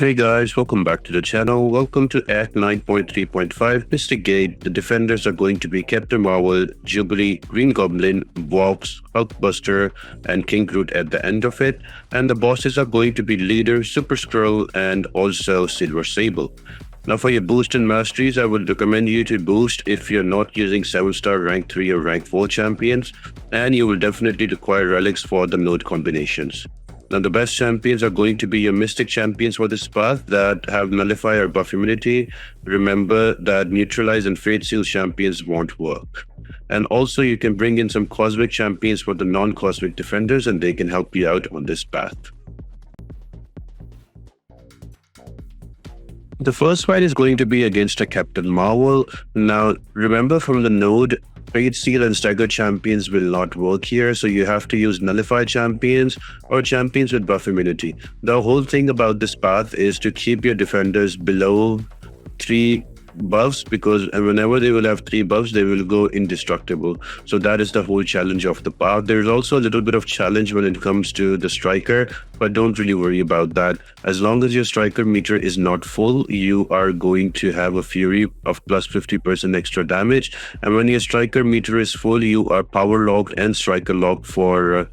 Hey guys, welcome back to the channel. Welcome to Act 9.3.5 Mystic Gate. The defenders are going to be Captain Marvel, Jubilee, Green Goblin, Vox, Hulkbuster, and King Groot at the end of it. And the bosses are going to be Leader, Super Skrull, and also Silver Sable. Now for your boost and masteries, I would recommend you to boost if you're not using 7-star rank 3 or rank 4 champions, and you will definitely require relics for the node combinations. Now the best champions are going to be your mystic champions for this path that have nullify or buff immunity. Remember that neutralize and fate seal champions won't work. And also you can bring in some cosmic champions for the non-cosmic defenders, and they can help you out on this path. The first fight is going to be against a Captain Marvel. Now remember, from the node, Fate Seal and Stagger champions will not work here, so you have to use Nullify champions or champions with buff immunity. The whole thing about this path is to keep your defenders below 3 buffs, because whenever they will have 3 buffs, they will go indestructible. So that is the whole challenge of the path. There's also a little bit of challenge when it comes to the striker, but don't really worry about that. As long as your striker meter is not full, you are going to have a fury of plus 50% extra damage. And when your striker meter is full, you are power locked and striker locked for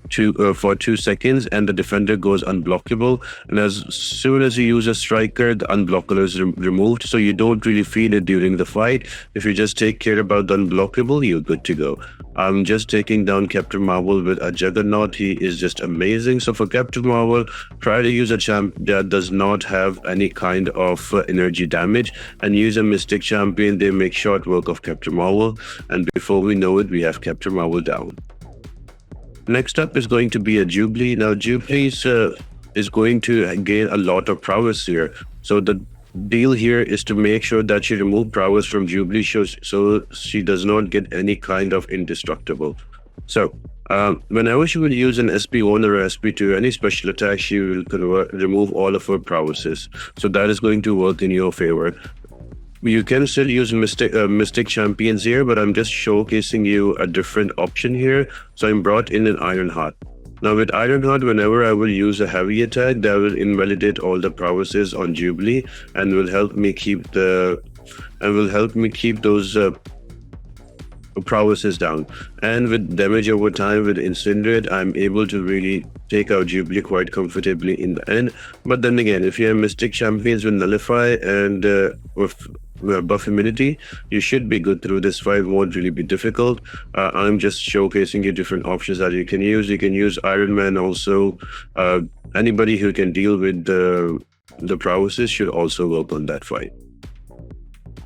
2 seconds, and the defender goes unblockable. And as soon as you use a striker, the unblockable is removed, so you don't really feel it during the fight. If you just take care about the unblockable, you're good to go. I'm just taking down Captain Marvel with a Juggernaut. He is just amazing. So for Captain Marvel, try to use a champ that does not have any kind of energy damage, and use a Mystic champion. They make short work of Captain Marvel, and before we know it, we have Captain Marvel down. Next up is going to be a Jubilee. Now Jubilee is going to gain a lot of prowess here. So the deal here is to make sure that you remove prowess from Jubilee so she does not get any kind of indestructible. So whenever she will use an SP1 or SP2, any special attack, she will remove all of her prowesses. So that is going to work in your favor. You can still use mystic champions here, but I'm just showcasing you a different option here. So I'm brought in an Ironheart. Now with Ironheart, whenever I will use a heavy attack, that will invalidate all the prowesses on Jubilee and will help me keep those prowesses down. And with damage over time with Incinerate, I'm able to really take out Jubilee quite comfortably in the end. But then again, if you have mystic champions with Nullify and with buff immunity, you should be good through this fight. Won't really be difficult. I'm just showcasing you different options that you can use. You can use Iron Man also. Anybody who can deal with the prowesses should also work on that fight.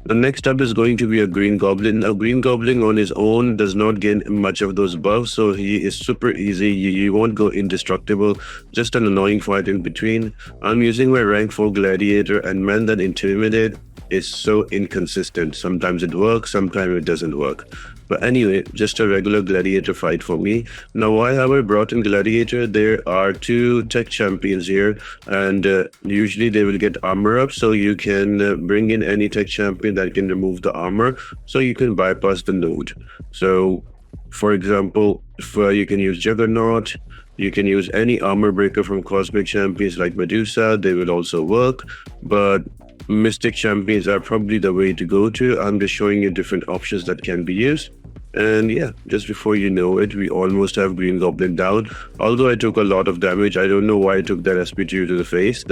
The next up is going to be a Green Goblin. Now, Green Goblin on his own does not gain much of those buffs, so he is super easy. You won't go indestructible, just an annoying fight in between. I'm using my rank 4 Gladiator, and man, that Intimidate is so inconsistent. Sometimes it works, sometimes it doesn't work. But anyway, just a regular Gladiator fight for me. Now, why have I brought in Gladiator? There are 2 tech champions here, and usually they will get armor up, so you can bring in any tech champion that can remove the armor, so you can bypass the node. So, for example, you can use Juggernaut, you can use any armor breaker from cosmic champions like Medusa. They will also work, but Mystic champions are probably the way to go to. I'm just showing you different options that can be used. And yeah, just before you know it, we almost have Green Goblin down. Although I took a lot of damage, I don't know why I took that SP2 to the face.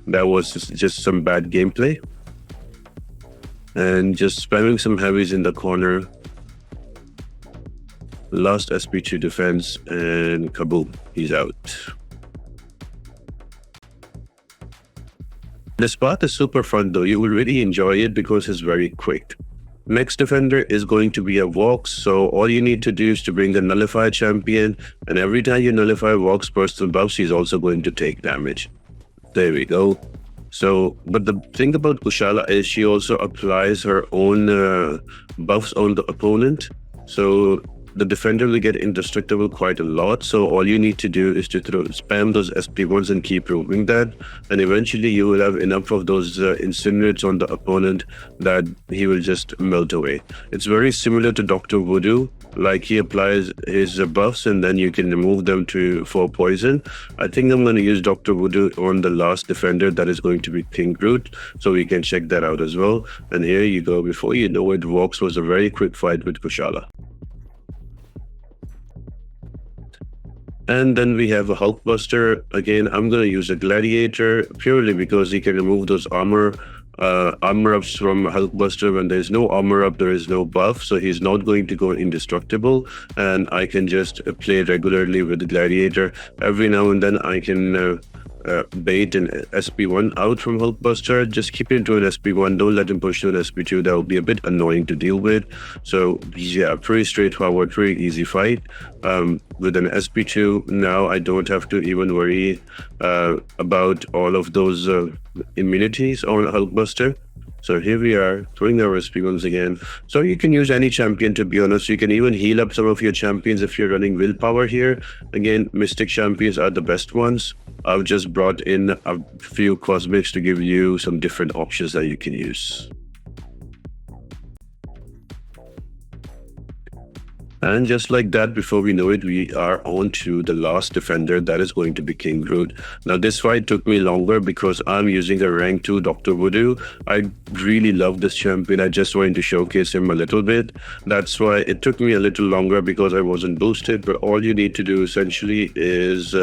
That was just some bad gameplay. And just spamming some heavies in the corner. Last SP2 defense, and kaboom, he's out. This path is super fun though. You will really enjoy it because it's very quick. Next defender is going to be a Vox. So all you need to do is to bring a Nullify champion, and every time you nullify Vox personal buffs, he's also going to take damage. There we go. So, but the thing about Kushala is she also applies her own buffs on the opponent. So the defender will get indestructible quite a lot. So all you need to do is to spam those SP1s and keep proving that, and eventually you will have enough of those incinerates on the opponent that he will just melt away. It's very similar to Dr. Voodoo. Like he applies his buffs and then you can remove them for poison. I think I'm going to use Dr. Voodoo on the last defender, that is going to be King Groot, so we can check that out as well. And here you go. Before you know it, Vox was a very quick fight with Kushala. And then we have a Hulkbuster. Again, I'm going to use a Gladiator purely because he can remove those armor ups from Hulkbuster. When there's no armor up, there is no buff, so he's not going to go indestructible. And I can just play regularly with the Gladiator. Every now and then I can bait an SP1 out from Hulkbuster. Just keep it to an SP1. Don't let him push to an SP2. That will be a bit annoying to deal with. So yeah, pretty straightforward, pretty easy fight. With an SP2, now I don't have to even worry about all of those immunities on Hulkbuster. So here we are, throwing our SP1s again. So you can use any champion, to be honest. You can even heal up some of your champions if you're running willpower here. Again, Mystic champions are the best ones. I've just brought in a few cosmics to give you some different options that you can use. And just like that, before we know it, we are on to the last defender, that is going to be King Groot. Now, this fight took me longer because I'm using a rank 2 Dr. Voodoo. I really love this champion. I just wanted to showcase him a little bit. That's why it took me a little longer, because I wasn't boosted. But all you need to do essentially is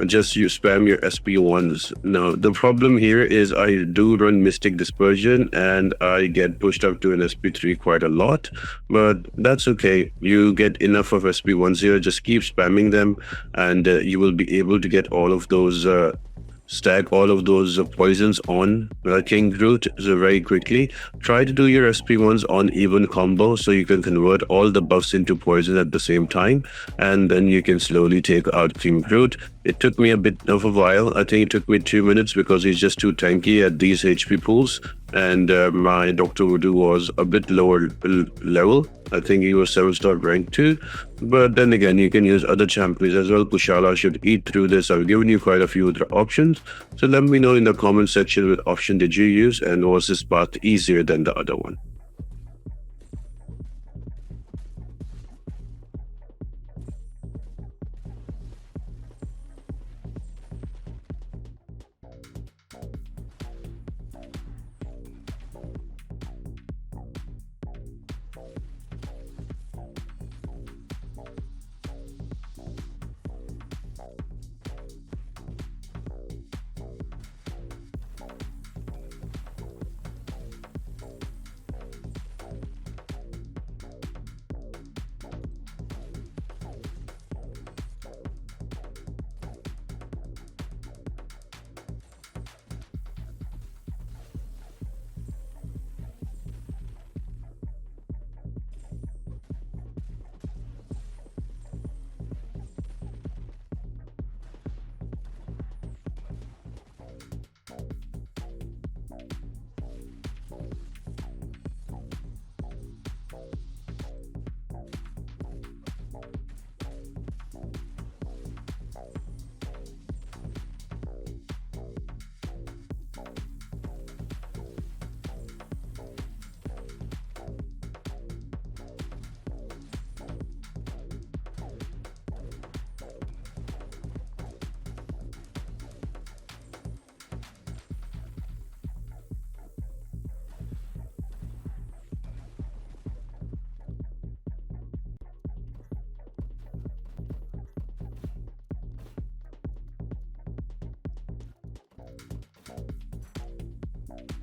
just you spam your SP1s. Now, the problem here is I do run Mystic Dispersion and I get pushed up to an SP3 quite a lot, but that's okay. You get enough of SP1s here, just keep spamming them and you will be able to get all of those stack all of those poisons on King Groot very quickly. Try to do your SP1s on even combo so you can convert all the buffs into poison at the same time, and then you can slowly take out King Groot. It took me a bit of a while. I think it took me 2 minutes because he's just too tanky at these HP pools, and my Dr. Voodoo was a bit lower level. I think he was 7-star rank 2. But then again, you can use other champions as well. Kushala should eat through this. I've given you quite a few other options. So let me know in the comment section what option did you use and was this path easier than the other one.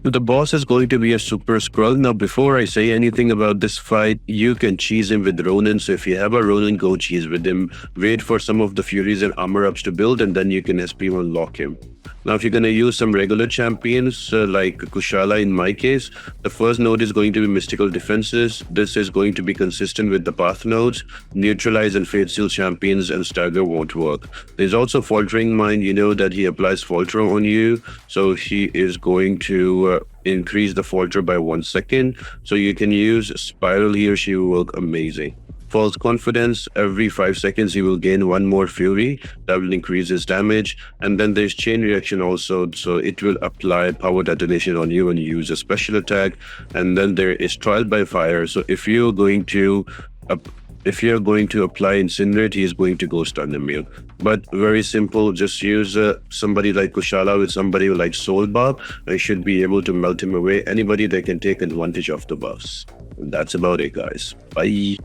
The boss is going to be a Super Skrull. Now, before I say anything about this fight, you can cheese him with Ronin. So if you have a Ronin, go cheese with him. Wait for some of the Furies and armor ups to build, and then you can SP1 lock him. Now, if you're going to use some regular champions like Kushala in my case, the first node is going to be Mystical Defenses. This is going to be consistent with the path nodes. Neutralize and Fate Seal champions and Stagger won't work. There's also Faltering Mind. You know that he applies Falter on you, so he is going to increase the Falter by 1 second. So you can use Spiral here. She will work amazing. False Confidence, every 5 seconds he will gain 1 more Fury. That will increase his damage. And then there's Chain Reaction also, so it will apply Power Detonation on you when you use a special attack. And then there is Trial by Fire. So if you're going to if you're going to apply Incinerate, he's going to go stun immune. But very simple, just use somebody like Kushala with somebody like Soul Bob. I should be able to melt him away. Anybody that can take advantage of the buffs. And that's about it, guys. Bye.